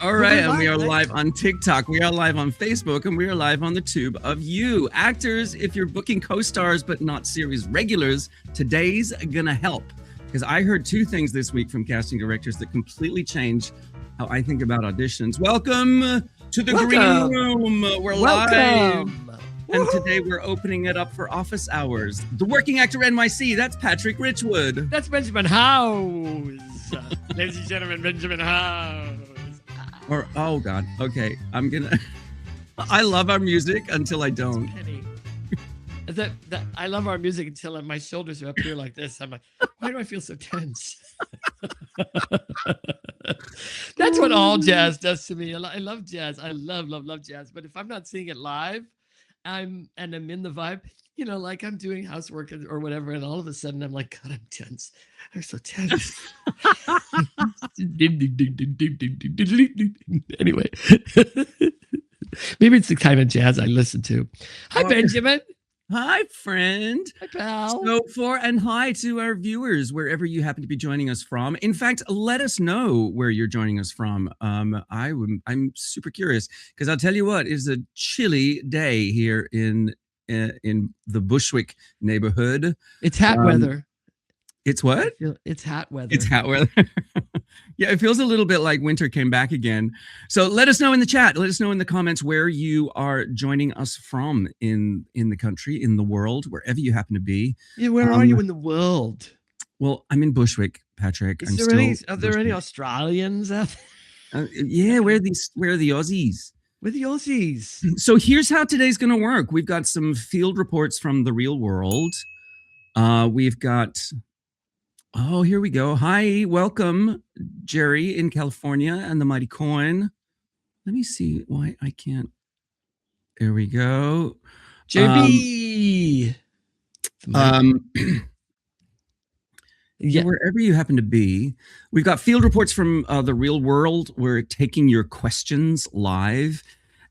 All right, and we are live on TikTok. We are live on Facebook, and we are live on the tube of you. Actors, if you're booking co-stars but not series regulars, today's gonna help. Because I heard two things this week from casting directors that completely change how I think about auditions. Welcome to the green room. We're live. And today we're opening it up for office hours. The Working Actor NYC, that's Patrick Richwood. That's Benjamin Howes. Ladies and gentlemen, Benjamin Howes. Or, oh God, okay, I'm gonna, I love our music until I don't. That I love our music until my shoulders are up here like this. I'm like, why do I feel so tense? That's what all jazz does to me. I love jazz. I love jazz. But if I'm not seeing it live, I'm in the vibe, you know, like I'm doing housework or whatever, and all of a sudden I'm like, God, I'm tense. I'm so tense. Anyway, maybe it's the kind of jazz I listen to. Hi, Benjamin. Hi, friend. Hi, pal. And hi to our viewers, wherever you happen to be joining us from. In fact, let us know where you're joining us from. I'm super curious because I'll tell you what, it's a chilly day here in the Bushwick neighborhood. It's hat weather. It's what? It's hat weather. It's hat weather. Yeah, it feels a little bit like winter came back again. So let us know in the chat. Let us know in the comments where you are joining us from in the country, in the world, wherever you happen to be. Yeah, where are you in the world? Well, I'm in Bushwick, Patrick. Are there any Australians out there? Yeah, where are the Aussies? We're the Aussies. So here's how today's going to work. We've got some field reports from the real world. We've got... Oh, here we go. Hi, welcome, Jerry in California and the Mighty Coin. Let me see why I can't. There we go. JB. Yeah, wherever you happen to be, we've got field reports from the real world. We're taking your questions live.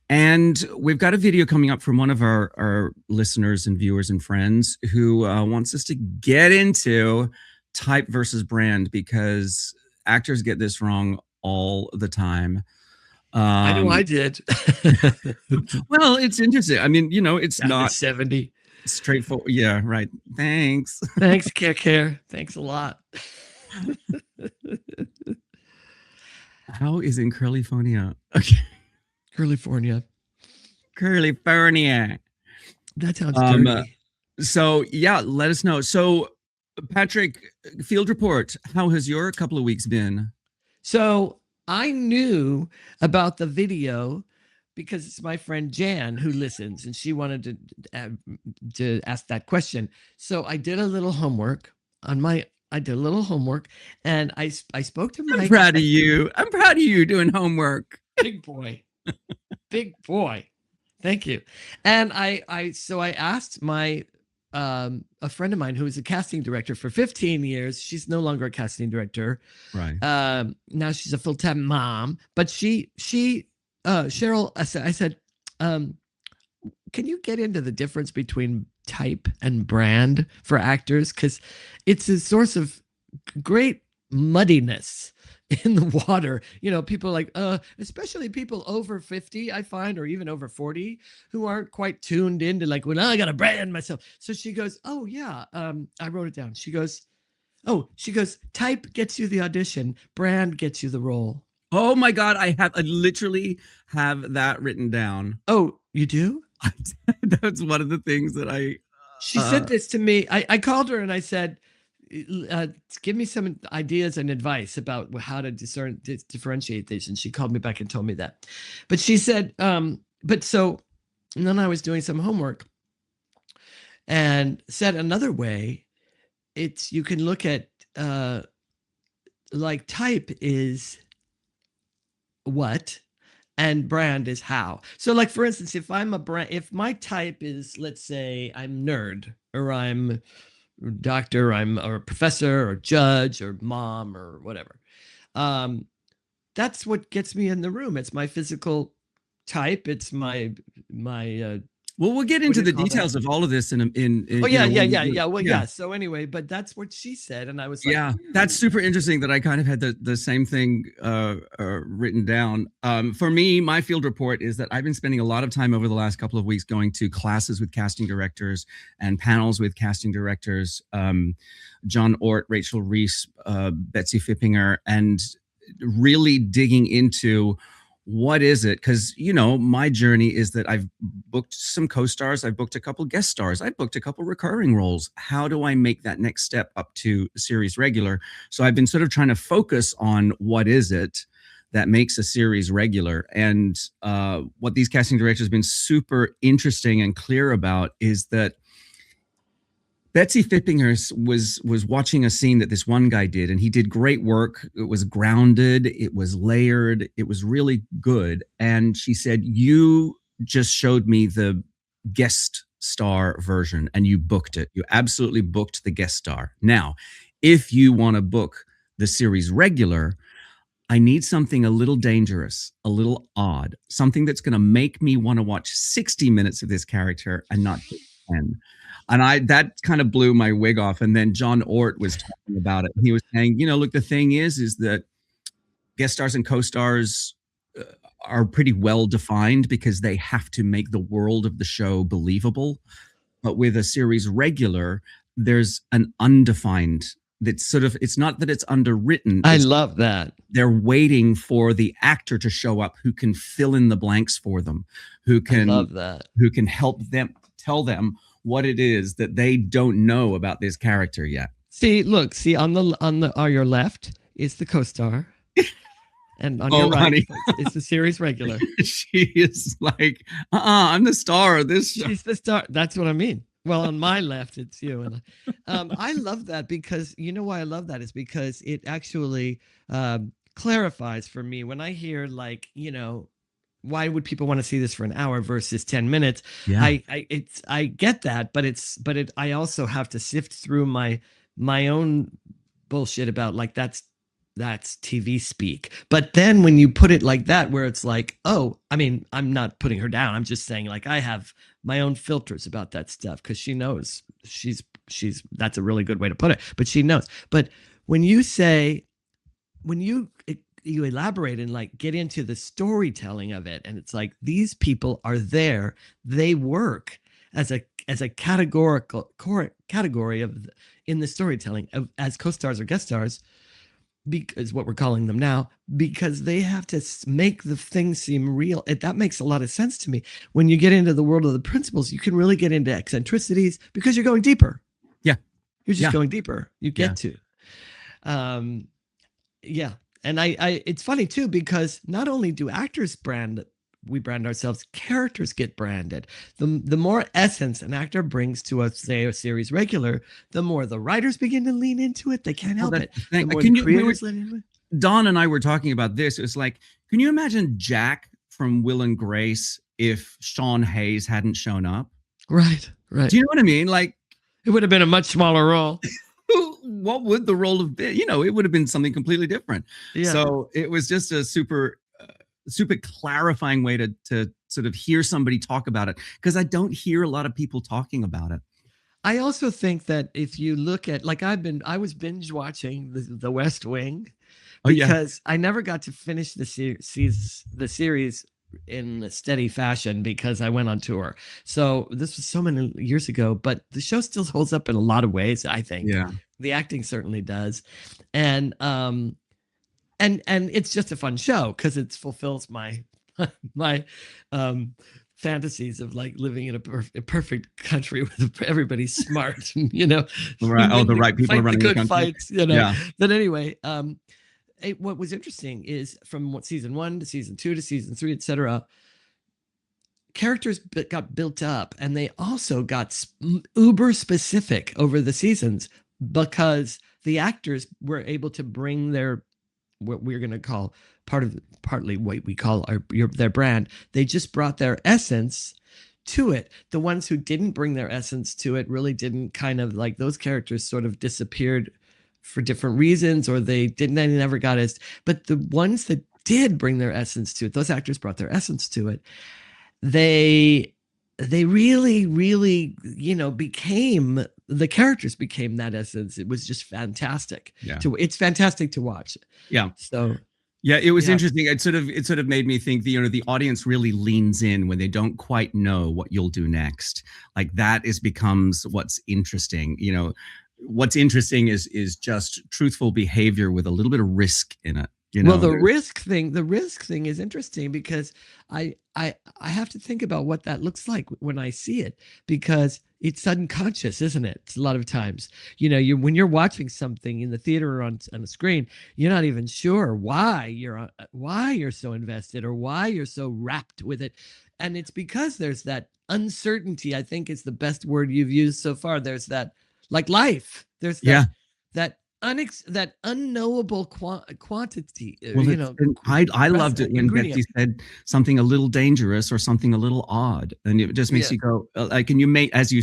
And we've got a video coming up from one of our listeners and viewers and friends who wants us to get into type versus brand, because actors get this wrong all the time. I know I did. Well, it's interesting. I mean, you know, it's not 70 straightforward. Yeah, right. Thanks. Thanks, Care. Thanks a lot. How is in Curlyphonia? Okay. California. That sounds dirty. So yeah, let us know. So Patrick, field report. How has your couple of weeks been? So I knew about the video because it's my friend Jan who listens, and she wanted to ask that question. So I did a little homework and I spoke to Mike. I'm proud of you. I'm proud of you doing homework. Big boy. Big boy. Thank you. And I asked my a friend of mine who was a casting director for 15 years. She's no longer a casting director. Right. Now she's a full-time mom, but Cheryl, I said, can you get into the difference between type and brand for actors? Because it's a source of great muddiness in the water. You know, people like, especially people over 50, I find, or even over 40, who aren't quite tuned into like, well, I got to brand myself. So she goes, oh yeah, I wrote it down. She goes, type gets you the audition, brand gets you the role. Oh my God, I literally have that written down. Oh, you do? That's one of the things that she said this to me. I called her and I said, give me some ideas and advice about how to differentiate these. And she called me back and told me that. But she said, and then I was doing some homework and said another way, you can look at like type is what and brand is how. So like, for instance, if I'm a brand, if my type is, let's say I'm nerd, or I'm doctor, I'm a professor or judge or mom or whatever. That's what gets me in the room. It's my physical type. It's my Well, we'll get What do into you the call that? details of all of this in Oh you yeah, know, yeah. Well, yeah. So anyway, but that's what she said, and I was like, yeah, that's super interesting that I kind of had the same thing written down. For me, my field report is that I've been spending a lot of time over the last couple of weeks going to classes with casting directors and panels with casting directors, John Ort, Rachel Reiss, Betsy Fippinger, and really digging into what is it? Because, you know, my journey is that I've booked some co-stars, I've booked a couple guest stars, I've booked a couple recurring roles. How do I make that next step up to series regular? So I've been sort of trying to focus on what is it that makes a series regular. And what these casting directors have been super interesting and clear about is that Betsy Fippinger was watching a scene that this one guy did, and he did great work. It was grounded, it was layered, it was really good. And she said, "You just showed me the guest star version, and you booked it. You absolutely booked the guest star. Now, if you want to book the series regular, I need something a little dangerous, a little odd, something that's going to make me want to watch 60 minutes of this character and not 10." And that kind of blew my wig off. And then John Ort was talking about it. He was saying, you know, look, the thing is that guest stars and co-stars are pretty well defined because they have to make the world of the show believable. But with a series regular, there's an undefined, that's sort of, it's not that it's underwritten. I love that. They're waiting for the actor to show up who can fill in the blanks for them, who can love that, who can help them, tell them what it is that they don't know about this character yet. See, look, on your left is the co-star, and on your right, honey, is the series regular. She is like, I'm the star of this show. She's the star. That's what I mean. Well, on my left, it's you. And I love that because you know why I love that is because it actually clarifies for me when I hear like, you know, why would people want to see this for an hour versus 10 minutes? Yeah. I get that, but I also have to sift through my own bullshit about like that's TV speak. But then when you put it like that, where it's like, oh, I mean, I'm not putting her down. I'm just saying like I have my own filters about that stuff because she knows she's that's a really good way to put it, but she knows. But when you elaborate and like get into the storytelling of it, and it's like these people are there, they work as a category of in the storytelling as co-stars or guest stars, because what we're calling them now, because they have to make the thing seem real. That makes a lot of sense to me. When you get into the world of the principles, you can really get into eccentricities because you're going deeper. Yeah, you're just going deeper. You get to, yeah. And I it's funny too, because not only do actors we brand ourselves, characters get branded. The more essence an actor brings to a series regular, the more the writers begin to lean into it. They can't help it. The more the creators lean into it. Don and I were talking about this. It was like, can you imagine Jack from Will and Grace if Sean Hayes hadn't shown up? Right. Do you know what I mean? Like, it would have been a much smaller role. What would the role have been? You know, it would have been something completely different. Yeah. So it was just a super clarifying way to sort of hear somebody talk about it, because I don't hear a lot of people talking about it. I also think that if you look at, like, I was binge watching the West Wing because I never got to finish the series in a steady fashion because I went on tour. So this was so many years ago, but the show still holds up in a lot of ways, I think. Yeah. The acting certainly does. And it's just a fun show because it fulfills my fantasies of like living in a perfect country where everybody's smart, you know. Right. Oh, the right people are running the country. Fights, you know. Yeah. But anyway, what was interesting is from season 1 to season 2 to season 3, etc., characters got built up, and they also got uber specific over the seasons because the actors were able to bring what we're going to call partly what we call their brand. They just brought their essence to it. The ones who didn't bring their essence to it really didn't, kind of like those characters sort of disappeared for different reasons, or they never got as, but the ones that did bring their essence to it, those actors brought their essence to it. They they really, really, became the characters became that essence. It was just fantastic. Yeah. It's fantastic to watch. Yeah. So yeah, it was interesting. It sort of made me think the audience really leans in when they don't quite know what you'll do next. Like that becomes what's interesting. What's interesting is just truthful behavior with a little bit of risk in it. Well, the risk thing is interesting because I have to think about what that looks like when I see it, because it's unconscious, isn't it? It's a lot of times, when you're watching something in the theater or on a screen, you're not even sure why you're so invested or why you're so wrapped with it. And it's because there's that uncertainty. I think is the best word you've used so far. There's that, like life. There's that unknowable quantity. I loved it when Betsy said something a little dangerous or something a little odd, and it just makes you go like, and you may, as you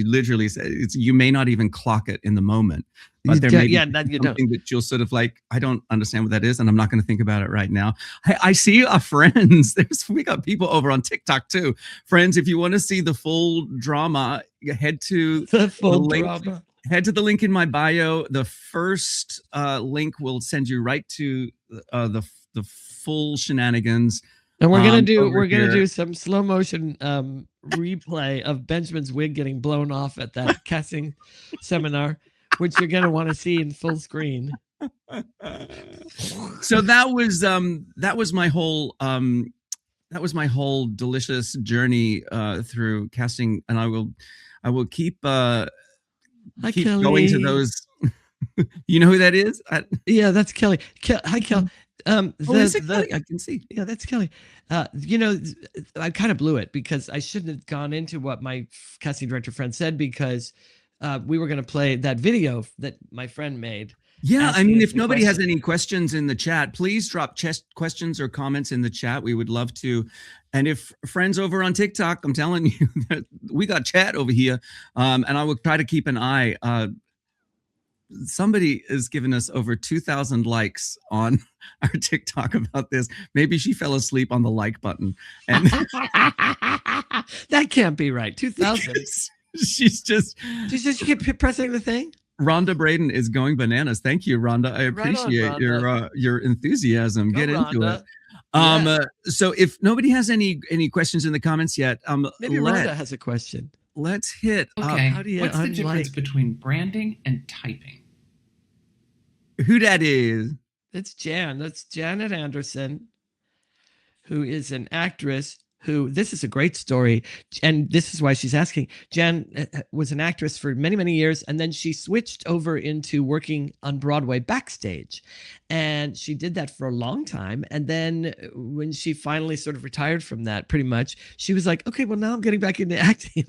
literally say, you may not even clock it in the moment, but there may be something that you'll sort of like, I don't understand what that is, and I'm not going to think about it right now. I see our friends. We got people over on TikTok too. Friends, if you want to see the full drama, head to the full drama. Head to the link in my bio. The first link will send you right to the full shenanigans. And we're gonna do some slow motion replay of Benjamin's wig getting blown off at that casting seminar, which you're gonna want to see in full screen. So that was my whole delicious journey through casting, and I will keep. Keep Kelly. Going to those. You know who that is? Yeah, that's Kelly. Hi, Kelly. Is it Kelly? I can see. Yeah, that's Kelly. I kind of blew it because I shouldn't have gone into what my casting director friend said, because we were going to play that video that my friend made. Yeah, I mean, if nobody has any questions in the chat, please drop questions or comments in the chat. We would love to. And if friends over on TikTok, I'm telling you, that we got chat over here, and I will try to keep an eye. Somebody has given us over 2,000 likes on our TikTok about this. Maybe she fell asleep on the like button. And that can't be right. 2,000. She's just keep pressing the thing. Rhonda Braden is going bananas. Thank you, Rhonda. I appreciate your enthusiasm. Get into Rhonda. it. So if nobody has any questions in the comments yet, maybe Rhonda has a question. Let's hit. Okay. What's the difference between branding and typing? Who that is? It's Jan. That's Janet Anderson, who is an actress. This is a great story, and this is why she's asking. Jan was an actress for many, many years, and then she switched over into working on Broadway backstage, and she did that for a long time. And then when she finally sort of retired from that, pretty much, she was like, okay, well, now I'm getting back into acting.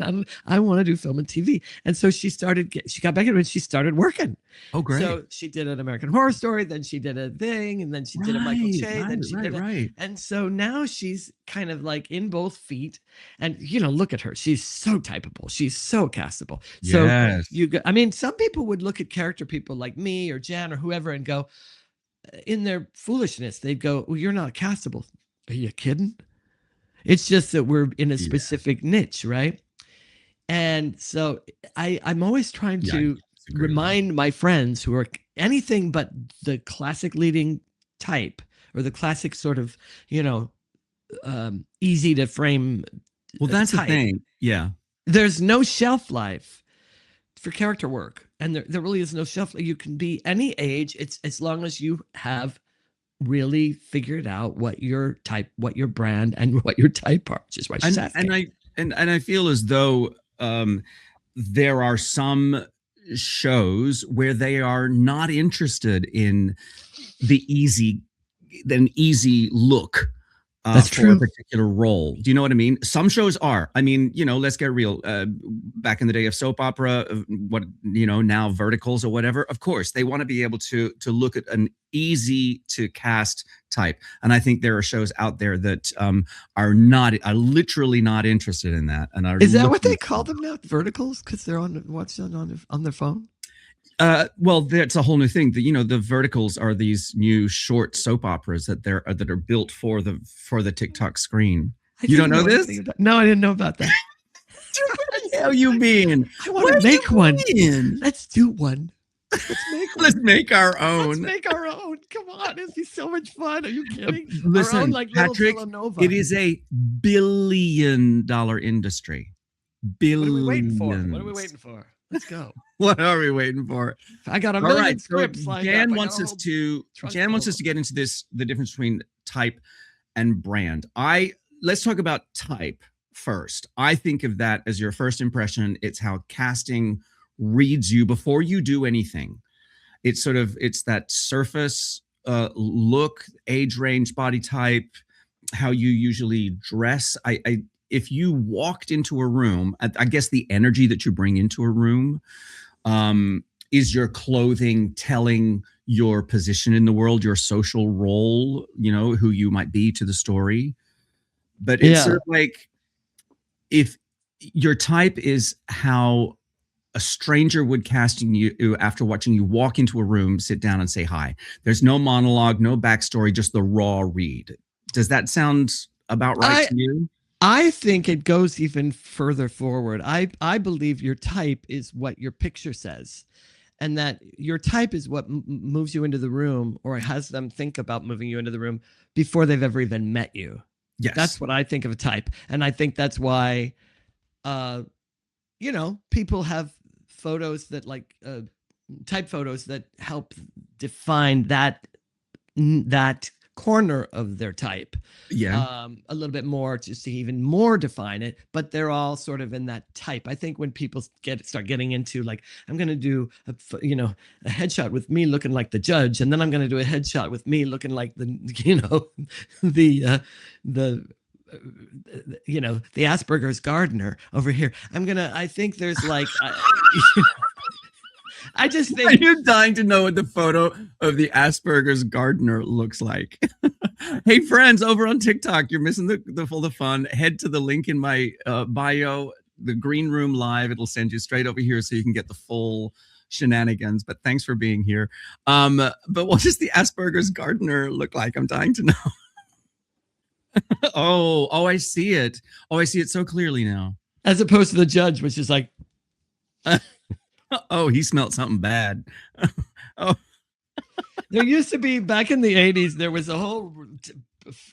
I want to do film and TV. And so she got back into it, and she started working. Oh, great. So she did an American Horror Story, then she did a thing, and then she did a Michael Che, then she did it. And so now she's kind of like in both feet, and look at her. She's so typable. She's so castable. Yes. So some people would look at character people like me or Jan or whoever and go, in their foolishness, they'd go, well, you're not castable. Are you kidding? It's just that we're in a specific niche, right? And so I'm always trying to remind my friends who are anything but the classic leading type, or the classic sort of, easy to frame. Well, that's type. the thing. Yeah. There's no shelf life for character work. And there really is no shelf life. You can be any age. It's as long as you have really figured out what your type, what your brand, and what your type are, which is why she's asking. And I feel as though there are some shows where they are not interested in the easy look That's for true. a particular role. Do you know what I mean? Some shows are. I mean, let's get real. Back in the day of soap opera, now verticals or whatever, of course, they want to be able to look at an easy to cast type. And I think there are shows out there that are literally not interested in that. And is that what they call them now? Verticals? Because they're on their phone? Well, that's a whole new thing. The verticals are these new short soap operas that are built for the TikTok screen. You don't know this? No, I didn't know about that. Where the hell you been? I want to make one. Let's do one. Let's make our own. Let's make our own. Come on, it'd be so much fun. Are you kidding? Listen, our own, like, Patrick, Villanova. it is a $1 billion industry. Billions. What are we waiting for? What are we waiting for? Let's go. What are we waiting for? I got a All million right, scripts so lined Jan up. wants us to get into the difference between type and brand. Let's talk about type first. I think of that as your first impression. It's how casting reads you before you do anything. It's that surface look, age range, body type, how you usually dress. If you walked into a room, I guess the energy that you bring into a room, is your clothing telling your position in the world, your social role, who you might be to the story. But it's sort of like, if your type is how a stranger would casting you after watching you walk into a room, sit down and say hi. There's no monologue, no backstory, just the raw read. Does that sound about right to you? I think it goes even further forward. I believe your type is what your picture says, and that your type is what moves you into the room, or has them think about moving you into the room before they've ever even met you. Yes. That's what I think of a type. And I think that's why, people have photos that type photos that help define that corner of their type. Yeah. A little bit more, just to even more define it, but they're all sort of in that type. I think when people start getting into, like, I'm going to do a headshot with me looking like the judge, and then I'm going to do a headshot with me looking like the Asperger's gardener over here. I think there's like, I just think. Are you dying to know what the photo of the Asperger's gardener looks like? Hey, friends, over on TikTok, you're missing the fun. Head to the link in my bio, the Green Room Live. It'll send you straight over here so you can get the full shenanigans. But thanks for being here. But what does the Asperger's gardener look like? I'm dying to know. Oh, I see it. Oh, I see it so clearly now. As opposed to the judge, which is like... Oh, he smelled something bad. Oh, there used to be, back in the 80s, there was a whole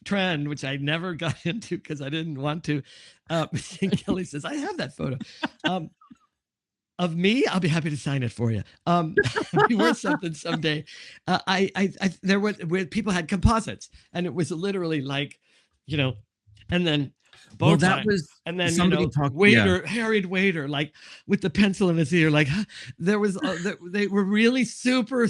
trend, which I never got into because I didn't want to. Kelly says, I have that photo of me. I'll be happy to sign it for you. Be worth something someday. There was, where people had composites, and it was literally like, and then both times. And then harried waiter, like with the pencil in his ear, like there was they were really super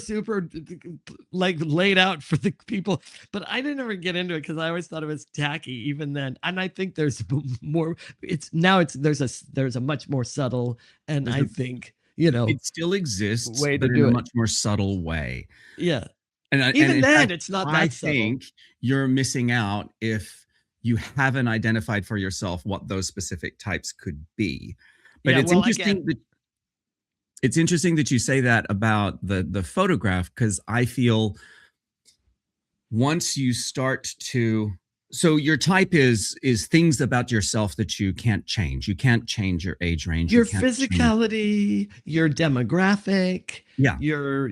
like laid out for the people, but I didn't ever get into it because I always thought it was tacky even then. And I think there's more. There's a much more subtle, and I think it still exists, way but to in do a it. much more subtle way. Yeah, and even then, fact, it's not that I subtle. think you're missing out if you haven't identified for yourself what those specific types could be. But it's interesting that you say that about the photograph, because I feel once you start to, so your type is things about yourself that you can't change. You can't change your age range, your physicality, your demographic, your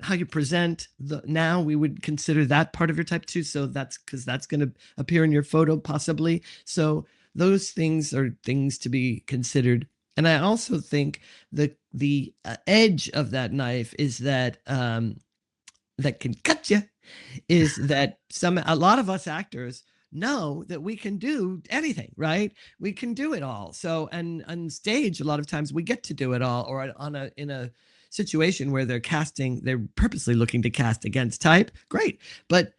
how you present. Now we would consider that part of your type too. So that's because that's going to appear in your photo possibly. So those things are things to be considered. And I also think that the edge of that knife is that that can cut you. Is that a lot of us actors know that we can do anything, right? We can do it all. So, and on stage, a lot of times we get to do it all, or in a situation where they're purposely looking to cast against type. Great. But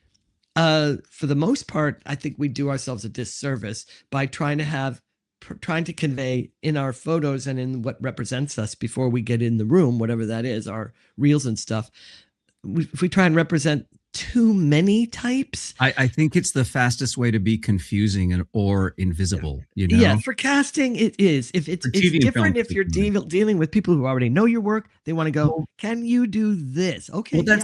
for the most part, I think we do ourselves a disservice by trying to convey in our photos and in what represents us before we get in the room, whatever that is, our reels and stuff. If we try and represent too many types, I think it's the fastest way to be confusing or invisible. Yeah, for casting it is. If it's different, if you're dealing with people who already know your work, they want to go, can you do this? Okay. Well,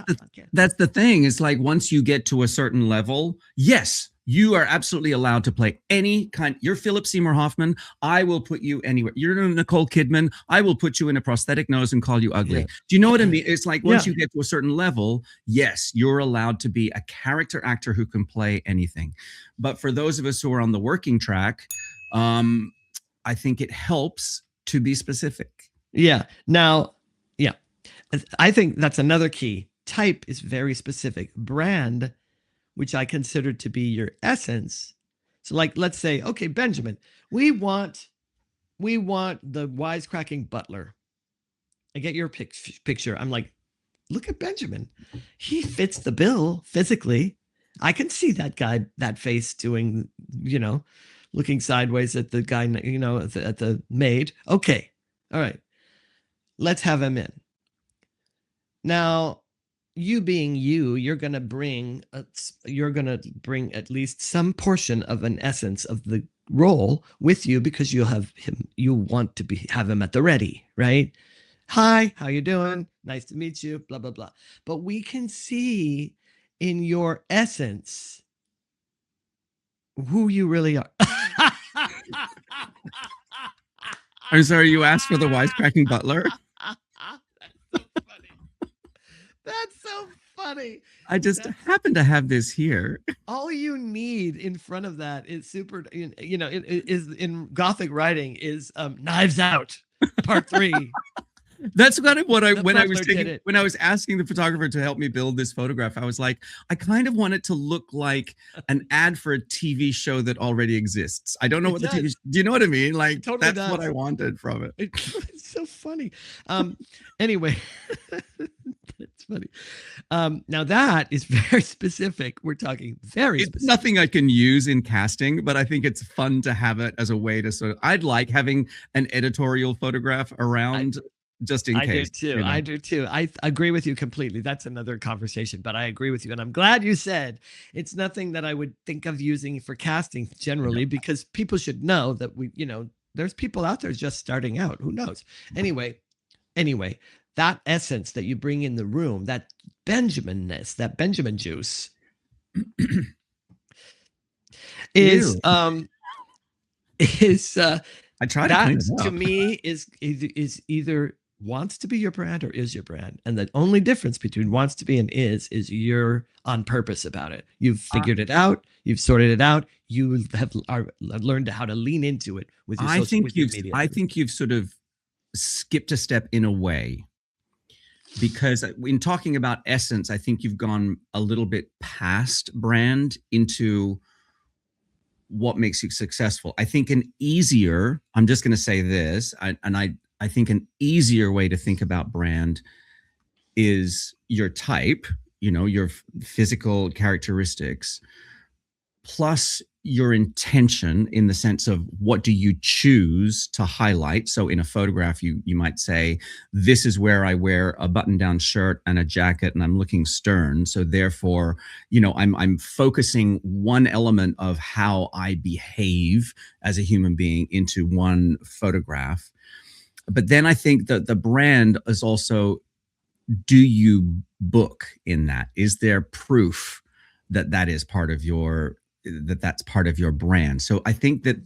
that's the thing. It's like once you get to a certain level, yes, You are absolutely allowed to play any kind. You're Philip Seymour Hoffman. I will put you anywhere. You're Nicole Kidman. I will put you in a prosthetic nose and call you ugly. Yeah. Do you know what I mean? It's like once Yeah. you get to a certain level, yes, you're allowed to be a character actor who can play anything. But for those of us who are on the working track, I think it helps to be specific. Yeah. Now, yeah, I think that's another key. Type is very specific. Brand, which I consider to be your essence. So like, let's say, okay, Benjamin, we want the wisecracking butler. I get your picture. I'm like, look at Benjamin. He fits the bill physically. I can see that guy, that face doing, looking sideways at the guy, at the maid. Okay. All right. Let's have him in. Now, you being you, you're going to bring at least some portion of an essence of the role with you, because you'll have him, you want to have him at the ready, right? Hi, how you doing? Nice to meet you, blah, blah, blah. But we can see in your essence who you really are. I'm sorry, you asked for the wisecracking butler? That's so funny. I just happen to have this here. All you need in front of that is super, it is in Gothic writing is Knives Out, Part 3. That's kind of what when I was asking the photographer to help me build this photograph, I was like, I kind of want it to look like an ad for a TV show that already exists. I don't know what the TV. Do you know what I mean? Like, totally that's what I wanted from it. It's so funny. Anyway, it's funny. Now that is very specific. We're talking very specific. It's nothing I can use in casting, but I think it's fun to have it as a way to sort of. I'd like having an editorial photograph around. Just in case. I do too. I agree with you completely. That's another conversation, but I agree with you. And I'm glad you said it's nothing that I would think of using for casting generally, because people should know that there's people out there just starting out. Who knows? Anyway, that essence that you bring in the room, that Benjaminness, that Benjamin juice is I try to me is either wants to be your brand or is your brand. And the only difference between wants to be and is you're on purpose about it. You've figured it out. You've sorted it out. You have learned how to lean into it with your media. I think you've sort of skipped a step in a way, because in talking about essence, I think you've gone a little bit past brand into what makes you successful. I think I'm just going to say this, I think an easier way to think about brand is your type, your physical characteristics, plus your intention in the sense of what do you choose to highlight. So in a photograph, you might say, this is where I wear a button-down shirt and a jacket and I'm looking stern. So therefore, I'm focusing one element of how I behave as a human being into one photograph. But then I think that the brand is also, do you book in that? Is there proof that is part of that's part of your brand? So I think that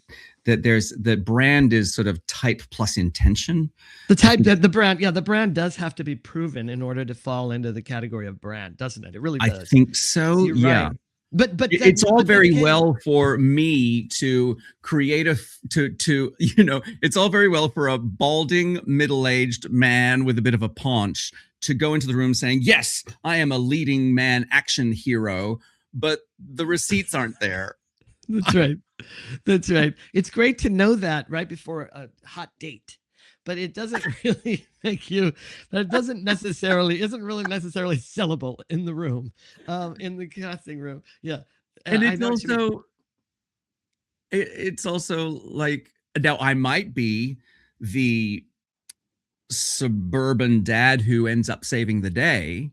the brand is sort of type plus intention. The brand does have to be proven in order to fall into the category of brand, doesn't it? It really does. I think so. You're yeah. Right. But it's all very well for me to create it's all very well for a balding middle-aged man with a bit of a paunch to go into the room saying, yes, I am a leading man action hero, but the receipts aren't there. That's right. That's right. It's great to know that right before a hot date, but it doesn't really make you, that isn't really necessarily sellable in the room, in the casting room. Yeah. And it's also like, now I might be the suburban dad who ends up saving the day,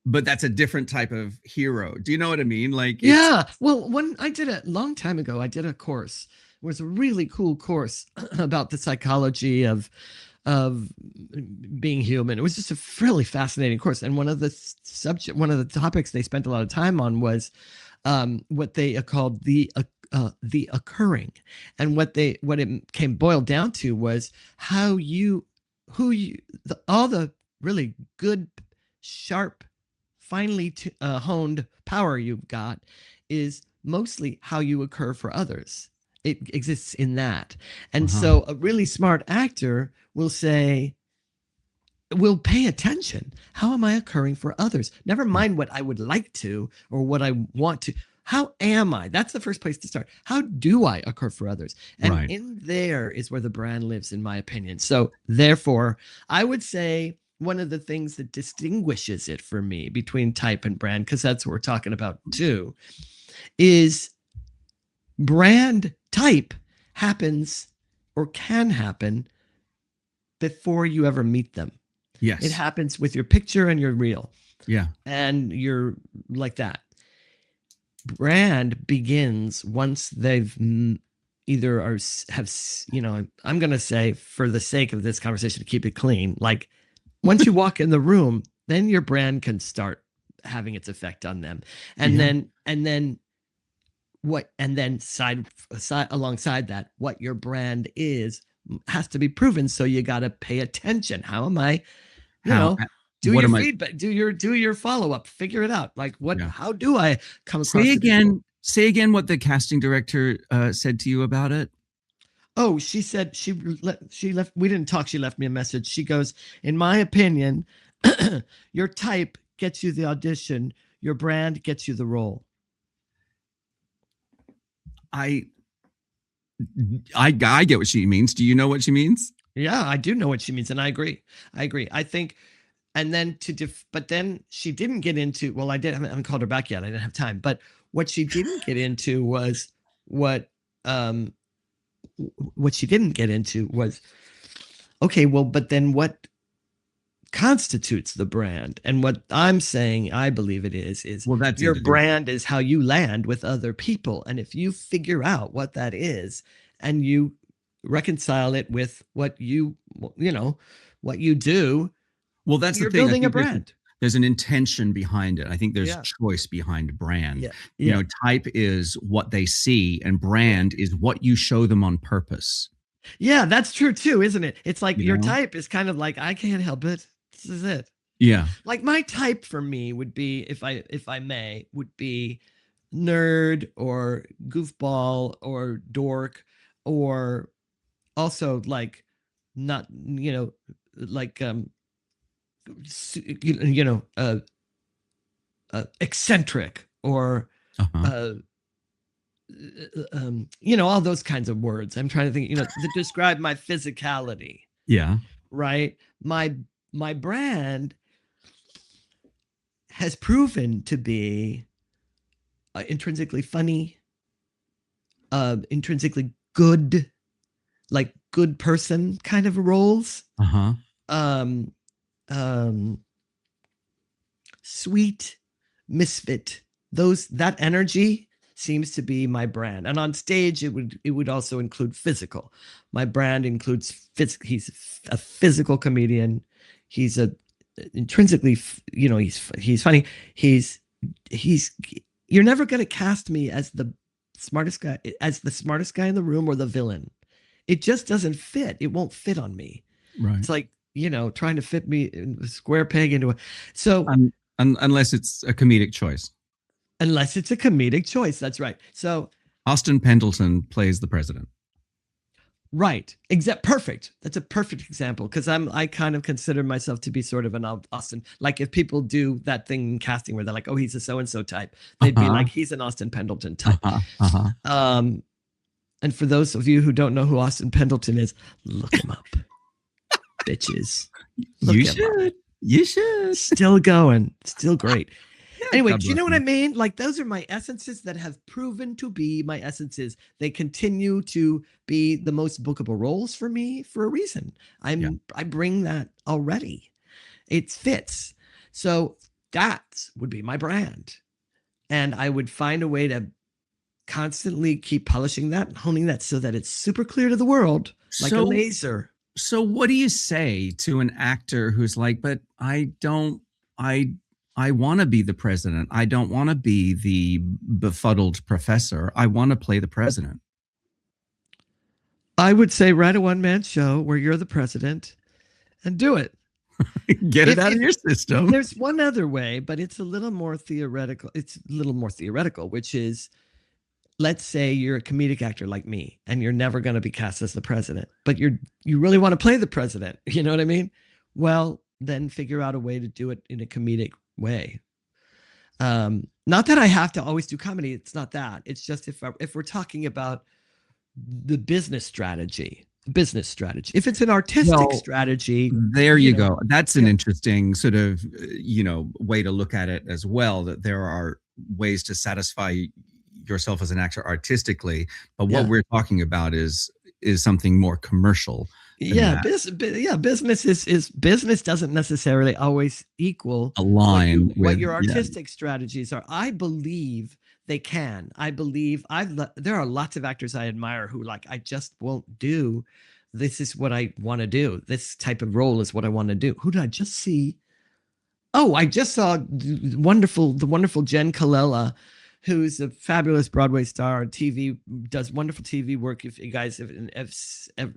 but that's a different type of hero. Do you know what I mean? Like, yeah. Well, a long time ago, I did a course. It was a really cool course about the psychology of being human. It was just a really fascinating course. And one of the topics they spent a lot of time on was what they are called the occurring, and what it came boiled down to was all the really good, sharp, finely honed power you've got is mostly how you occur for others. It exists in that. And so a really smart actor will pay attention. How am I occurring for others? Never mind what I would like to or what I want to. How am I? That's the first place to start. How do I occur for others? And in there is where the brand lives, in my opinion. So therefore, I would say one of the things that distinguishes it for me between type and brand, because that's what we're talking about too, is brand type happens or can happen before you ever meet them. Yes. It happens with your picture and your reel. Yeah. And you're like that. Brand begins once they've I'm going to say, for the sake of this conversation, to keep it clean, like once you walk in the room, then your brand can start having its effect on them. And then alongside that, what your brand is has to be proven. So you got to pay attention. How am I, do your feedback, do your follow-up, figure it out. Like how do I come across? Say again what the casting director said to you about it. Oh, she said she left. We didn't talk. She left me a message. She goes, in my opinion, your type gets you the audition. Your brand gets you the role. I get what she means. Do you know what she means? Yeah, I do know what she means, and I agree. I think, and then but then she didn't get into. Well, I haven't called her back yet. I didn't have time. But what she didn't get into was okay. Well, but then what constitutes the brand? And what I'm saying, I believe it is that's your brand is how you land with other people. And if you figure out what that is and you reconcile it with what you do, well, that's you're the thing. Building a brand. There's an intention behind it. I think there's choice behind brand. Yeah. Type is what they see, and brand is what you show them on purpose. Yeah, that's true too, isn't it? It's like your type is kind of like, I can't help it. This is it. Yeah. Like my type for me would be, if I may, would be nerd or goofball or dork, or also like not, like eccentric or all those kinds of words. I'm trying to think, to describe my physicality. Yeah. Right. My brand has proven to be intrinsically funny, intrinsically good, like good person kind of roles. Sweet, misfit, that energy seems to be my brand. And on stage, it would also include physical. My brand includes he's a physical comedian. He's intrinsically, he's funny. You're never going to cast me as the smartest guy in the room or the villain. It just doesn't fit. It won't fit on me. Right. It's like, trying to fit me in a square peg into unless it's a comedic choice. Unless it's a comedic choice. That's right. So Austin Pendleton plays the president. Right. Perfect. That's a perfect example, because I kind of consider myself to be sort of an Austin. Like if people do that thing in casting where they're like, oh, he's a so-and-so type, they'd be like, he's an Austin Pendleton type. And for those of you who don't know who Austin Pendleton is, look him up. Bitches. You should. Still going. Still great. Anyway, do you know what I mean? Like those are my essences that have proven to be my essences. They continue to be the most bookable roles for me for a reason. I bring that already. It fits. So that would be my brand. And I would find a way to constantly keep polishing that and honing that so that it's super clear to the world, like a laser. So what do you say to an actor who's like, but I I want to be the president. I don't want to be the befuddled professor. I want to play the president. I would say write a one-man show where you're the president and do it. Get it out of your system. There's one other way, but it's a little more theoretical. Which is, let's say you're a comedic actor like me and you're never going to be cast as the president, but you really want to play the president. You know what I mean? Well, then figure out a way to do it in a comedic way. Not that I have to always do comedy. It's not that. It's just if we're talking about the business strategy. If it's an artistic strategy, there you go. That's an interesting sort of, way to look at it as well, that there are ways to satisfy yourself as an actor artistically. But what we're talking about is something more commercial. Business is business doesn't necessarily always equal align what your artistic strategies are. I believe they can. I believe there are lots of actors I admire who I just won't do. This is what I want to do. This type of role is what I want to do. Who did I just see? Oh, I just saw the wonderful Jen Colella, who's a fabulous Broadway star, TV, does wonderful TV work. If you guys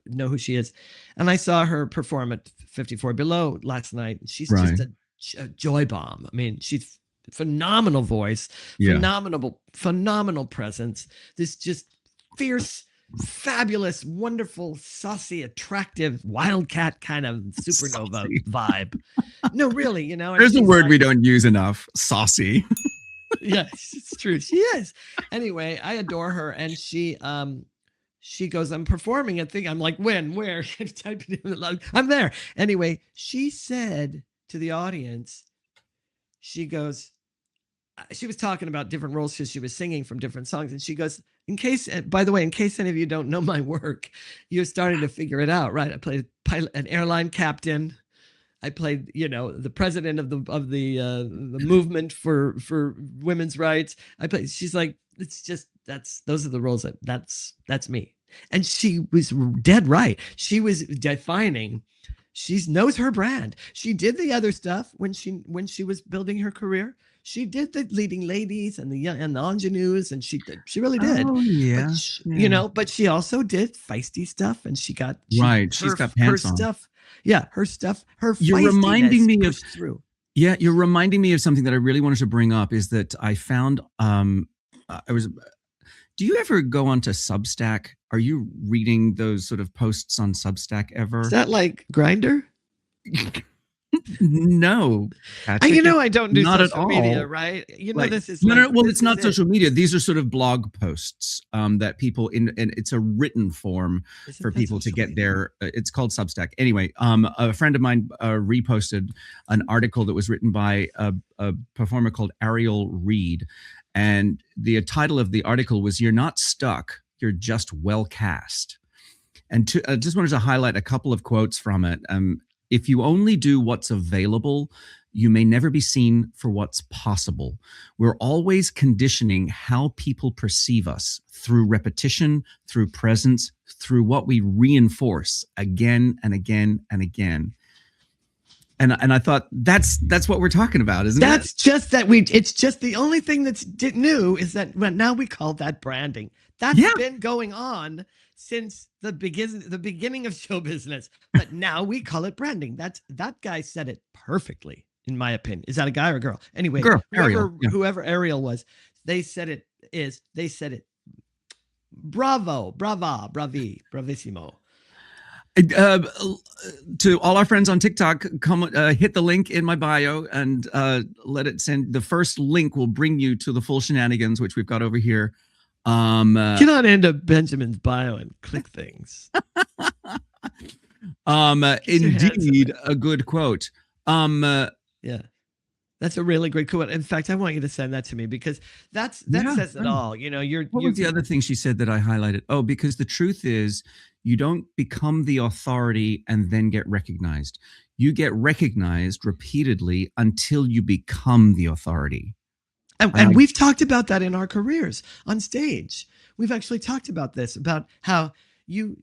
know who she is. And I saw her perform at 54 Below last night. She's just a joy bomb. I mean, she's phenomenal voice, phenomenal presence. This just fierce, fabulous, wonderful, saucy, attractive, wildcat kind of supernova vibe. No, really, There's a word we don't use enough: saucy. Yes, it's true. She is. Anyway, I adore her, and she goes, "I'm performing a thing." I'm like, "When? Where?" I'm there. Anyway, she said to the audience, she goes, she was talking about different roles because she was singing from different songs. And she goes, by the way, in case any of you don't know my work, you're starting to figure it out, right? I played an airline captain. I played, the president of the movement for women's rights. She's like, it's just, those are the roles that's me. And she was dead right. She was defining, she knows her brand. She did the other stuff when she was building her career. She did the leading ladies and the ingenues, and she really did. Oh yeah, but she also did feisty stuff, and she's got pants her on. stuff. Yeah, her stuff. You're reminding me of through. Yeah, you're reminding me of something that I really wanted to bring up. Is that I found do you ever go onto Substack? Are you reading those sort of posts on Substack ever? Is that like Grindr? No, Patrick, I don't do not social media, right? This is no. Well, it's not social media. These are sort of blog posts that people and it's a written form for people to get their. It's called Substack. Anyway, a friend of mine reposted an article that was written by a performer called Ariel Reed, and the title of the article was "You're not stuck. You're just well cast." And I just wanted to highlight a couple of quotes from it. If you only do what's available, you may never be seen for what's possible. We're always conditioning how people perceive us through repetition, through presence, through what we reinforce again and again and again. And I thought that's what we're talking about, isn't it? That's just that it's just the only thing that's new is that now we call that branding. That's been going on since the beginning of show business, but now we call it branding. That guy said it perfectly, in my opinion. Is that a guy or a girl? Anyway, whoever Ariel was, they said it. Bravo, brava, bravi, bravissimo. To all our friends on TikTok, come hit the link in my bio and let it send. The first link will bring you to the full shenanigans, which we've got over here. Get on into Benjamin's bio and click things. Indeed, a good quote. Yeah, that's a really great quote. In fact, I want you to send that to me because that says it all. What was the other thing she said that I highlighted? Oh, because the truth is, you don't become the authority and then get recognized. You get recognized repeatedly until you become the authority. And we've talked about that in our careers on stage. We've actually talked about this, about how you've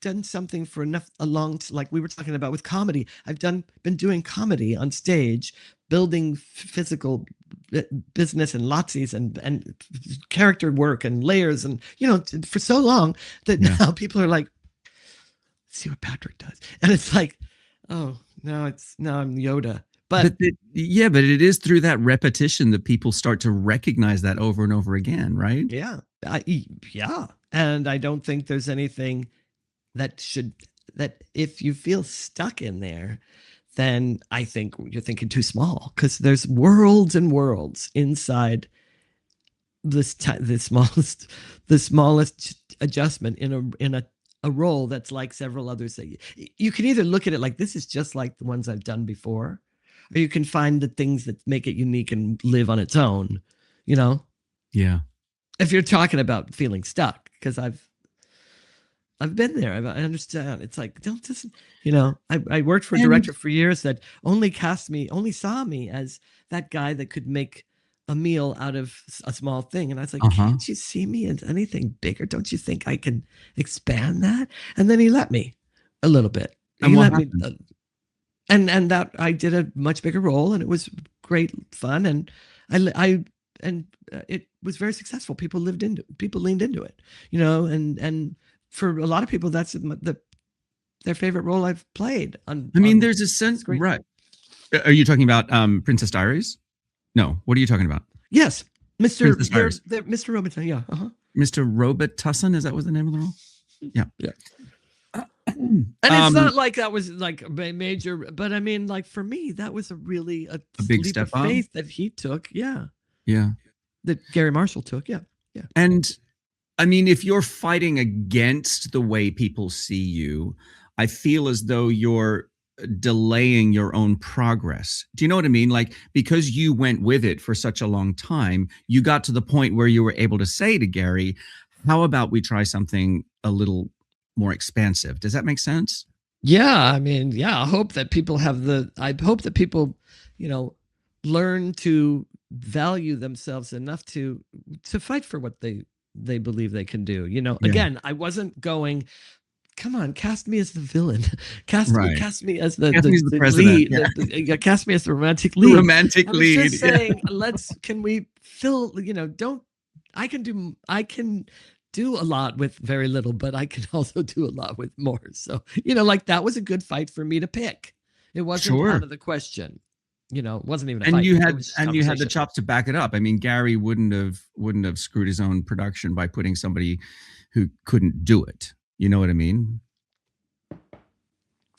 done something for a long, like we were talking about with comedy. I've been doing comedy on stage, building physical business and lotsies and character work and layers and for so long that now people are like, see what Patrick does, and it's like, oh now I'm Yoda. But it is through that repetition that people start to recognize that over and over again, right? Yeah. And I don't think there's anything that if you feel stuck in there, then I think you're thinking too small, because there's worlds and worlds inside the smallest adjustment in a role that's like several others. That you can either look at it like this is just like the ones I've done before, or you can find the things that make it unique and live on its own, Yeah. If you're talking about feeling stuck, because I've been there. I understand. It's like, don't just, I worked for a director for years that only saw me as that guy that could make a meal out of a small thing. And I was like, can't you see me as anything bigger? Don't you think I can expand that? And then he let me a little bit. And what happened? And that I did a much bigger role, and it was great fun. And it was very successful. People leaned into it, and for a lot of people, that's their favorite role I've played. There's a sense, right? Are you talking about Princess Diaries? No. What are you talking about? Yes, Mr. Robitussin. Yeah. Mr. Robitussin, is that what the name of the role? Yeah. Yeah. And it's not like that was like a major, but like for me, that was a really a big leap step of faith that he took. Yeah. Yeah. That Gary Marshall took. Yeah. Yeah. And if you're fighting against the way people see you, I feel as though you're delaying your own progress. Do you know what I mean? Like, because you went with it for such a long time, you got to the point where you were able to say to Gary, how about we try something a little more expansive? Does that make sense? Yeah. I hope that people learn to value themselves enough to fight for what they believe they can do. Again, I wasn't going, come on, cast me as the villain. Cast me as the lead. Yeah. Cast me as the romantic lead. Romantic lead. Just saying, can we fill, I can do a lot with very little, but I can also do a lot with more. So, like that was a good fight for me to pick. It wasn't out of the question. It wasn't even a fight. You had the chops to back it up. Gary wouldn't have screwed his own production by putting somebody who couldn't do it. You know what I mean?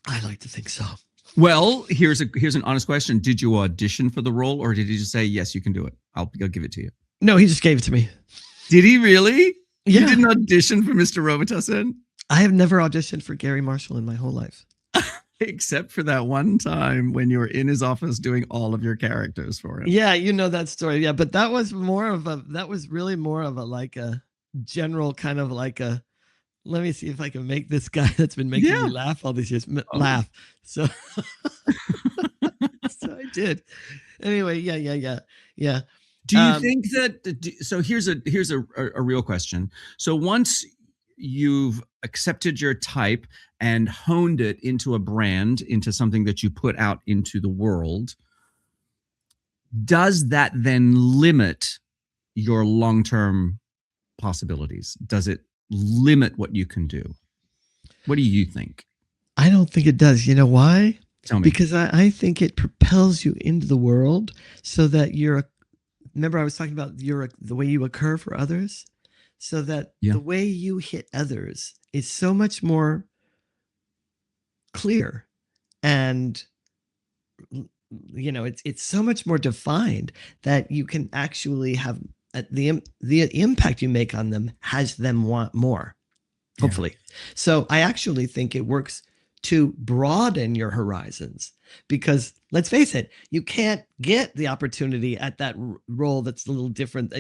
I like to think so. Well, here's an honest question. Did you audition for the role, or did he just say, yes, you can do it? I'll give it to you. No, he just gave it to me. Did he really? Yeah. You didn't audition for Mr. Robitussin? I have never auditioned for Gary Marshall in my whole life. Except for that one time when you were in his office doing all of your characters for him. Yeah, you know that story. Yeah, but that was really more of a like a general kind of like a, let me see if I can make this guy that's been making me laugh all these years laugh. So, so I did. Anyway, yeah. Do you think that? So here's a real question. So once you've accepted your type and honed it into a brand, into something that you put out into the world, does that then limit your long-term possibilities? Does it limit what you can do? What do you think? I don't think it does. You know why? Tell me. Because I think it propels you into the world so that remember I was talking about the way you occur for others, so that the way you hit others is so much more clear, and it's so much more defined that you can actually have the impact you make on them has them want more, hopefully. So I actually think it works to broaden your horizons, because let's face it, you can't get the opportunity at that role that's a little different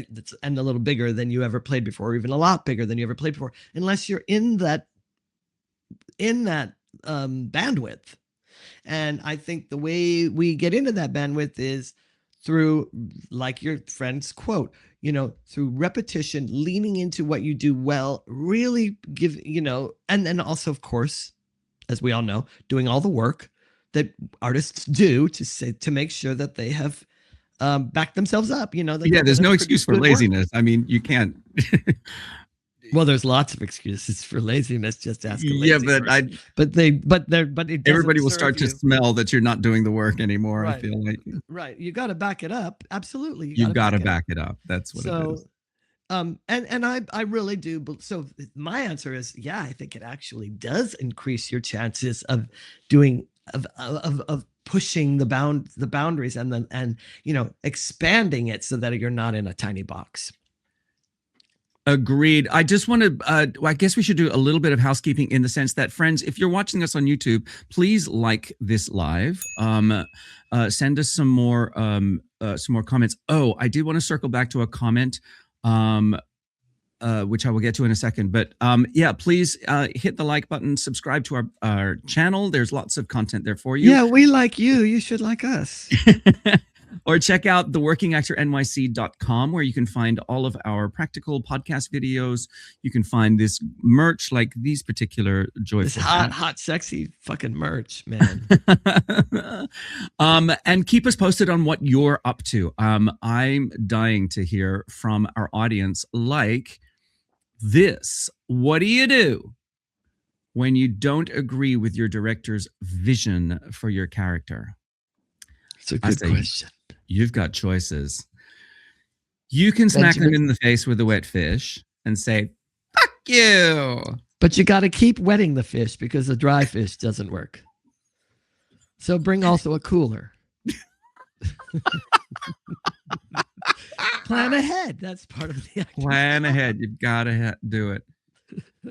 and a little bigger than you ever played before, or even a lot bigger than you ever played before, unless you're in that bandwidth. And I think the way we get into that bandwidth is through, like your friend's quote, through repetition, leaning into what you do well, really give, and then also, of course, as we all know, doing all the work that artists do to make sure that they have backed themselves up. That there's no excuse for laziness. I mean, you can't. Well, there's lots of excuses for laziness. Just ask. Yeah, but everybody will start to smell that you're not doing the work anymore. Right. I feel like you got to back it up. Absolutely, you've got to back it up. That's what it is. And I really do. So my answer is, yeah, I think it actually does increase your chances of doing of pushing the boundaries and expanding it so that you're not in a tiny box. Agreed. I just want to, I guess we should do a little bit of housekeeping in the sense that, friends, if you're watching us on YouTube, please like this live. Send us some more comments. Oh, I did want to circle back to a comment, which I will get to in a second. But please hit the like button, subscribe to our channel. There's lots of content there for you. Yeah, we like you. You should like us. Or check out the workingactornyc.com, where you can find all of our practical podcast videos. You can find this merch, like these particular joyful. This hot, sexy fucking merch, man. And keep us posted on what you're up to. I'm dying to hear from our audience like this. What do you do when you don't agree with your director's vision for your character? It's a good question. You've got choices. You can smack them in the face with a wet fish and say, fuck you. But you got to keep wetting the fish because the dry fish doesn't work. So bring also a cooler. Plan ahead. That's part of the acting. Plan ahead. You've got to do it.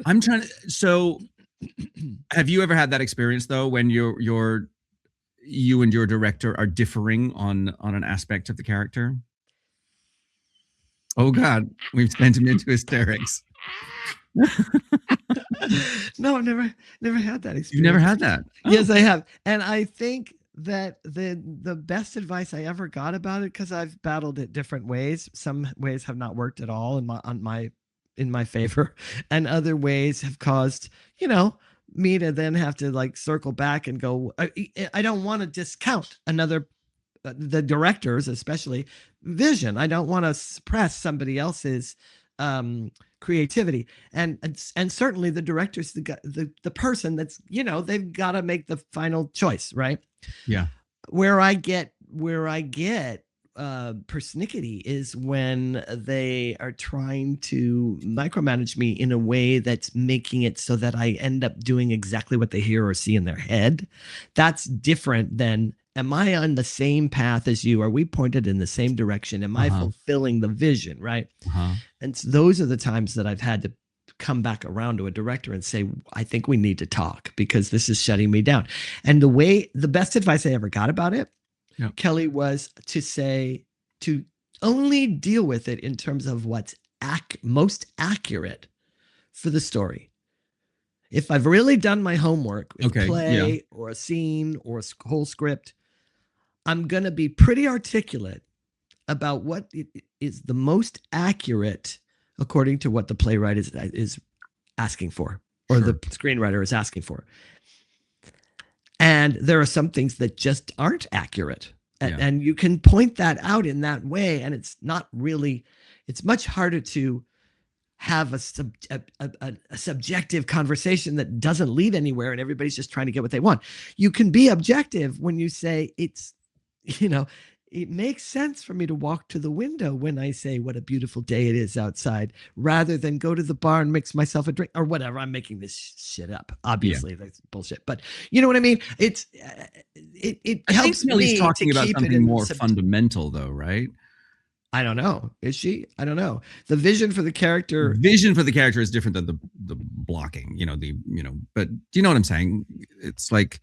I'm trying to. So have you ever had that experience, though, when you and your director are differing on an aspect of the character? Oh God, we've sent him into hysterics. No, I've never had that experience. You've never had that? Oh. Yes, I have. And I think that the best advice I ever got about it, because I've battled it different ways. Some ways have not worked at all in my favor, and other ways have caused, me to then have to like circle back and go, I don't want to discount the directors, especially vision. I don't want to suppress somebody else's creativity, and certainly the director's the person that's, they've got to make the final choice, right? Yeah. Where I get persnickety is when they are trying to micromanage me in a way that's making it so that I end up doing exactly what they hear or see in their head. That's different than, am I on the same path as you? Are we pointed in the same direction? Am I fulfilling the vision, right? And so those are the times that I've had to come back around to a director and say, I think we need to talk because this is shutting me down. And the best advice I ever got about it, Kelly, was to only deal with it in terms of what's most accurate for the story. If I've really done my homework with a play or a scene or a whole script, I'm going to be pretty articulate about what is the most accurate according to what the playwright is asking for, or the screenwriter is asking for. And there are some things that just aren't accurate. And you can point that out in that way. And it's much harder to have a subjective conversation that doesn't lead anywhere and everybody's just trying to get what they want. You can be objective when you say it makes sense for me to walk to the window when I say what a beautiful day it is outside, rather than go to the bar and mix myself a drink or whatever. I'm making this shit up. Obviously, that's bullshit. But you know what I mean? It helps me. He's talking about something more fundamental, though, right? I don't know. Is she? I don't know. The vision for the character. Vision for the character is different than the blocking. But do you know what I'm saying? It's like,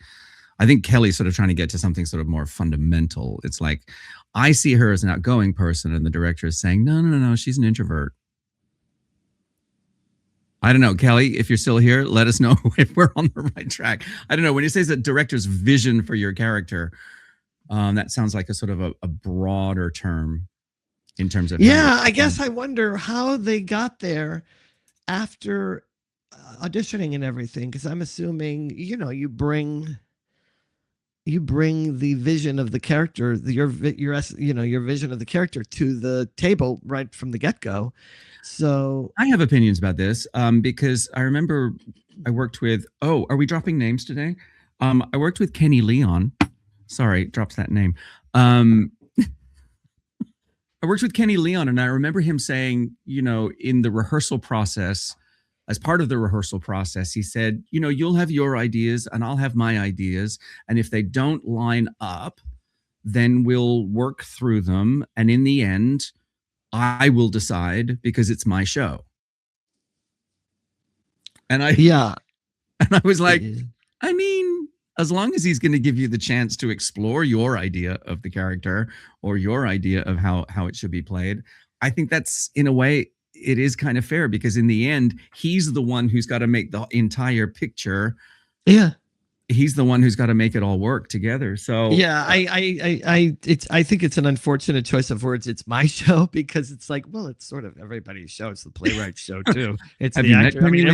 I think Kelly's sort of trying to get to something sort of more fundamental. It's like, I see her as an outgoing person, and the director is saying, no, she's an introvert. I don't know, Kelly, if you're still here, let us know if we're on the right track. I don't know. When you say the director's vision for your character, that sounds like a sort of a broader term in terms of. Yeah, I guess I wonder how they got there after auditioning and everything, because I'm assuming, you bring, you bring the vision of the character, your vision of the character to the table right from the get-go. So I have opinions about this because I remember I worked with, are we dropping names today? I worked with Kenny Leon. Sorry, drops that name. I worked with Kenny Leon, and I remember him saying, in the rehearsal process, as part of the rehearsal process, he said, you'll have your ideas and I'll have my ideas. And if they don't line up, then we'll work through them. And in the end, I will decide because it's my show. And I was like, I mean, as long as he's going to give you the chance to explore your idea of the character or your idea of how it should be played, I think that's, in a way, it is kind of fair, because in the end, he's the one who's got to make the entire picture. Yeah. He's the one who's got to make it all work together. So yeah, I think it's an unfortunate choice of words. It's my show, because it's like, well, it's sort of everybody's show. It's the playwright's show too. It's the actor. I mean,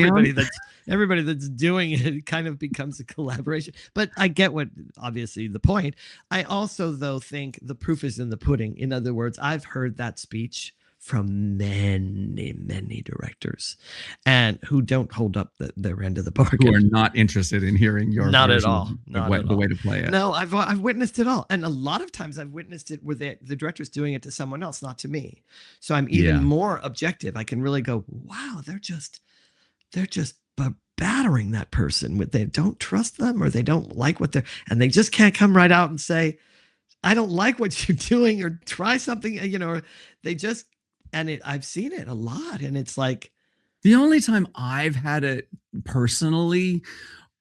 everybody that's doing it kind of becomes a collaboration. But I get obviously the point. I also, though, think the proof is in the pudding. In other words, I've heard that speech from many directors, and who don't hold up their end of the bargain. Who are not interested in hearing your not at all. The way to play it. No, I've witnessed it all, and a lot of times I've witnessed it where the director's doing it to someone else, not to me. So I'm even more objective. I can really go, wow, they're just battering that person. They don't trust them, or they don't like what and they just can't come right out and say, I don't like what you're doing, or try something, or they just. And I've seen it a lot, and it's like, the only time I've had it personally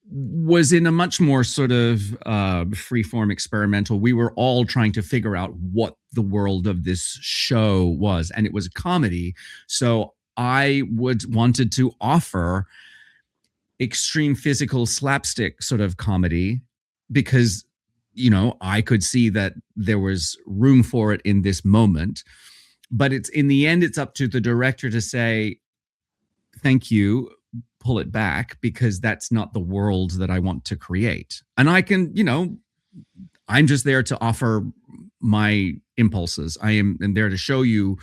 was in a much more sort of freeform experimental. We were all trying to figure out what the world of this show was, and it was a comedy. So I wanted to offer extreme physical slapstick sort of comedy, because I could see that there was room for it in this moment. But in the end, it's up to the director to say, thank you, pull it back, because that's not the world that I want to create. And I can, I'm just there to offer my impulses. I am there to show you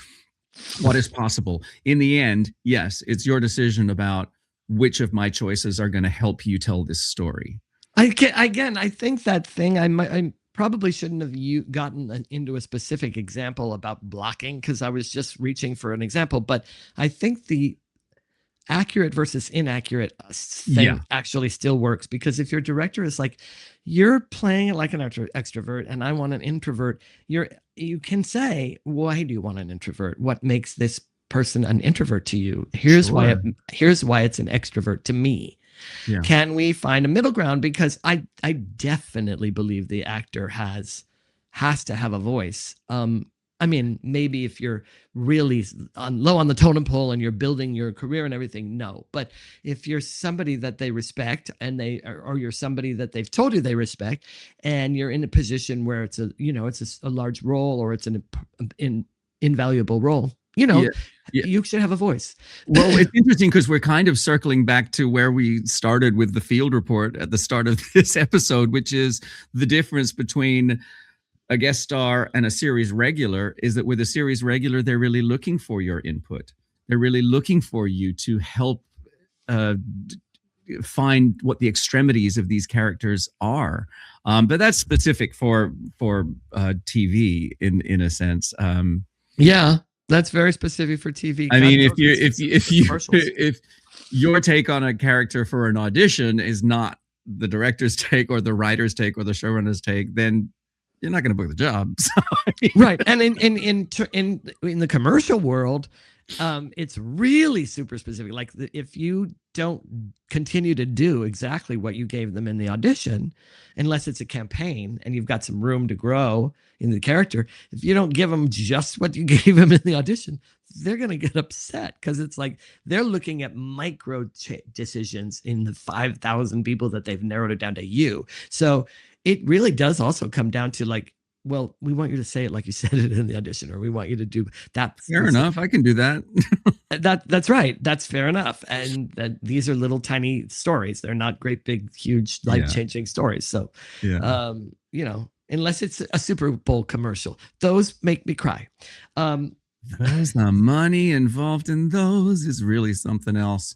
what is possible. In the end, yes, it's your decision about which of my choices are going to help you tell this story. I think that thing, I probably shouldn't have gotten into a specific example about blocking, because I was just reaching for an example. But I think the accurate versus inaccurate thing actually still works, because if your director is like, you're playing it like an extrovert and I want an introvert, you can say, why do you want an introvert? What makes this person an introvert to you? Here's why it's an extrovert to me. Yeah. Can we find a middle ground? Because I definitely believe the actor has to have a voice. I mean, maybe if you're really low on the totem pole and you're building your career and everything, no. But if you're somebody that they respect, and or you're somebody that they've told you they respect, and you're in a position where it's a large role, or it's an invaluable role, you should have a voice. Well, it's interesting, because we're kind of circling back to where we started with the field report at the start of this episode, which is the difference between a guest star and a series regular, is that with a series regular, they're really looking for your input. They're really looking for you to help find what the extremities of these characters are. But that's specific for TV in a sense. Yeah. That's very specific for TV. I mean, if your take on a character for an audition is not the director's take or the writer's take or the showrunner's take, then you're not going to book the job. So, right. And in the commercial world, it's really super specific. Like if you don't continue to do exactly what you gave them in the audition, unless it's a campaign and you've got some room to grow in the character, if you don't give them just what you gave them in the audition, they're going to get upset, because it's like they're looking at micro decisions in the 5,000 people that they've narrowed it down to you. So it really does also come down to, like, well, we want you to say it like you said it in the audition, or we want you to do that. Fair enough. I can do that. That's right. That's fair enough. And that these are little tiny stories. They're not great, big, huge, life-changing stories. So, unless it's a Super Bowl commercial, those make me cry. There's the money involved in those is really something else.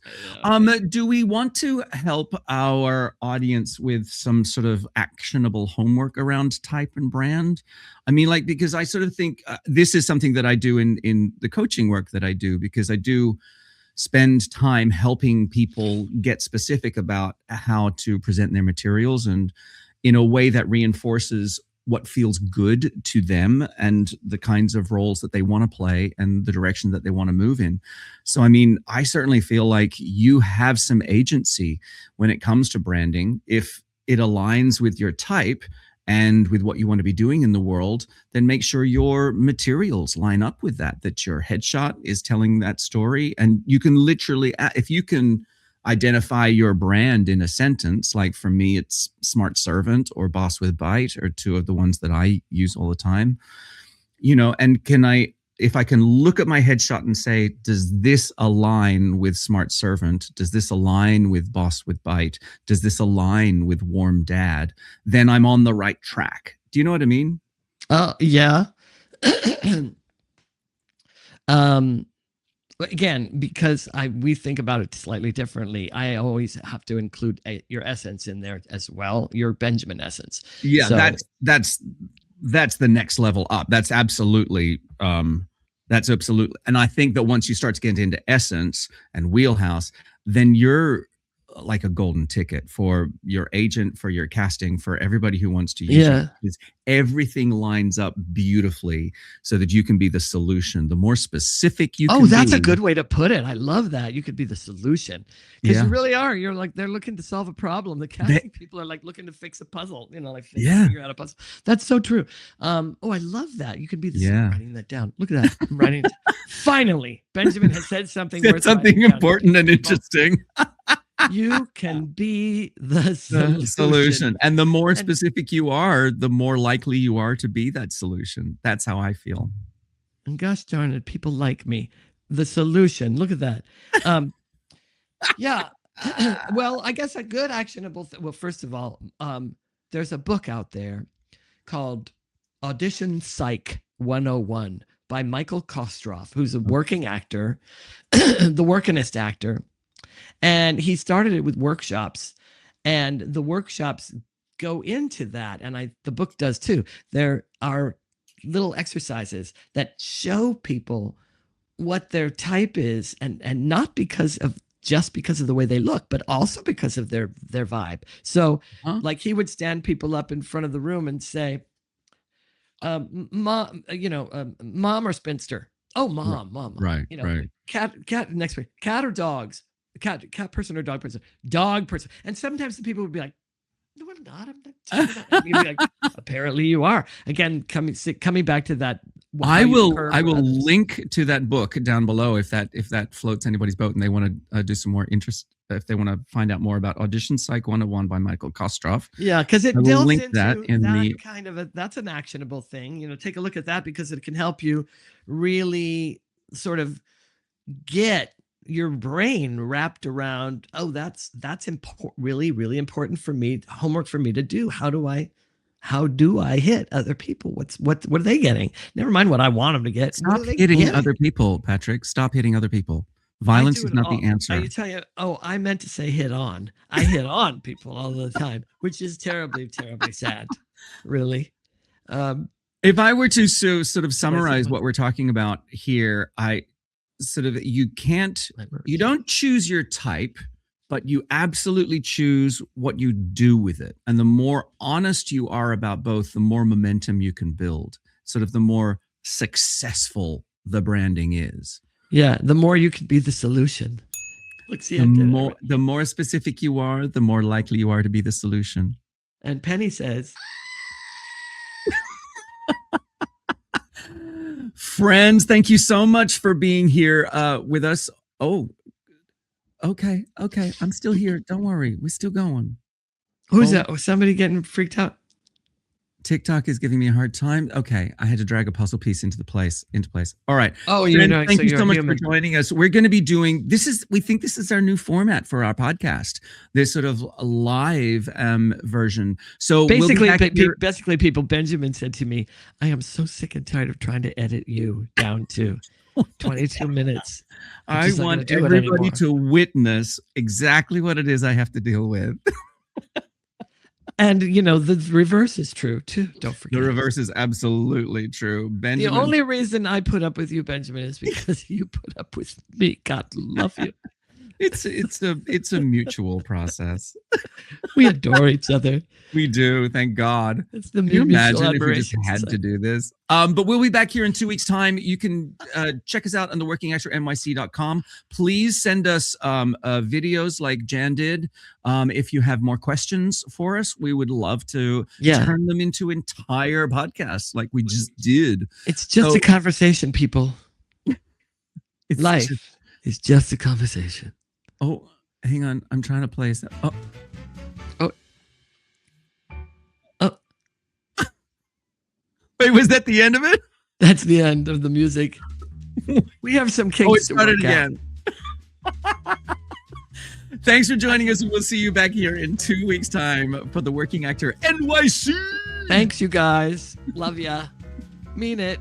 Do we want to help our audience with some sort of actionable homework around type and brand? I mean, like, because I sort of think this is something that I do in the coaching work that I do, because I do spend time helping people get specific about how to present their materials and in a way that reinforces what feels good to them and the kinds of roles that they want to play and the direction that they want to move in. So, I mean, I certainly feel like you have some agency when it comes to branding. If it aligns with your type and with what you want to be doing in the world, then make sure your materials line up with that your headshot is telling that story. And you can literally, if you can identify your brand in a sentence, like for me, it's smart servant or boss with bite, or two of the ones that I use all the time, and if I can look at my headshot and say, does this align with smart servant? Does this align with boss with bite? Does this align with warm dad? Then I'm on the right track. Do you know what I mean? Yeah. Again, because we think about it slightly differently, I always have to include your essence in there as well, your Benjamin essence. Yeah, so, that's the next level up. That's absolutely, and I think that once you start to get into essence and wheelhouse, then you're like a golden ticket for your agent, for your casting, for everybody who wants to use it. Because everything lines up beautifully so that you can be the solution. The more specific you can be. Oh, that's a good way to put it. I love that. You could be the solution. Because you really are. You're like, they're looking to solve a problem. The casting people are like looking to fix a puzzle, figure out a puzzle. That's so true. I love that. You could be the I'm writing that down. Look at that. I'm writing it down. Finally, Benjamin has said something important and interesting. You can be the solution. And the more specific you are, the more likely you are to be that solution. That's how I feel. And gosh darn it, people like me. The solution. Look at that. Well, I guess a good actionable well, first of all, there's a book out there called Audition Psych 101 by Michael Kostroff, who's a working actor, the workingest actor. And he started it with workshops, and the workshops go into that. And the book does too. There are little exercises that show people what their type is, and not just because of the way they look, but also because of their vibe. So like he would stand people up in front of the room and say, mom or spinster. Oh, mom. Right. Right. Cat next week. Cat or dogs? Cat person or dog person? Dog person. And sometimes the people would be like, no, I'm not. And you'd be like, apparently you are. Again, coming back to that. I will link to that book down below if that floats anybody's boat and they want to do some more interest. If they want to find out more about Audition Psych 101 by Michael Kostroff. Yeah, because it delves into that kind of that's an actionable thing. Take a look at that, because it can help you really sort of get your brain wrapped around, that's really, really important for me, homework for me to do. How do I hit other people? What are they getting? Never mind what I want them to get. Stop hitting other people, Patrick. Stop hitting other people. Violence is not the answer. I tell you, I meant to say hit on. I hit on people all the time, which is terribly, terribly sad. Really. If I were to sort of summarize what we're talking about here, you don't choose your type, but you absolutely choose what you do with it. And the more honest you are about both, the more momentum you can build, sort of the more successful the branding is. Yeah. The more you can be the solution. The more specific you are, the more likely you are to be the solution. And Penny says, friends, thank you so much for being here with us. Oh, okay. I'm still here. Don't worry. We're still going. Who's that? Was somebody getting freaked out? TikTok is giving me a hard time. Okay, I had to drag a puzzle piece into place. All right. Oh, thank you so much for joining us. We're going to be doing we think this is our new format for our podcast. This sort of live version. So basically, people. Benjamin said to me, "I am so sick and tired of trying to edit you down to 22 minutes. I want everybody to witness exactly what it is I have to deal with." And, the reverse is true, too. Don't forget. The reverse is absolutely true. Benjamin. The only reason I put up with you, Benjamin, is because you put up with me. God love you. It's a mutual process. We adore each other. We do, thank God. It's the Can you mutual imagine if we just admiration. had to do this? But we'll be back here in 2 weeks' time. You can check us out on the workingactornyc.com. Please send us videos like Jan did. If you have more questions for us, we would love to turn them into entire podcasts like we just did. It's just a conversation, people. Life is just a conversation. Oh, hang on. I'm trying to play that. Oh. Wait, was that the end of it? That's the end of the music. We have some kinks. Oh, it started again. Thanks for joining us. We'll see you back here in 2 weeks' time for the Working Actor NYC. Thanks, you guys. Love ya. Mean it.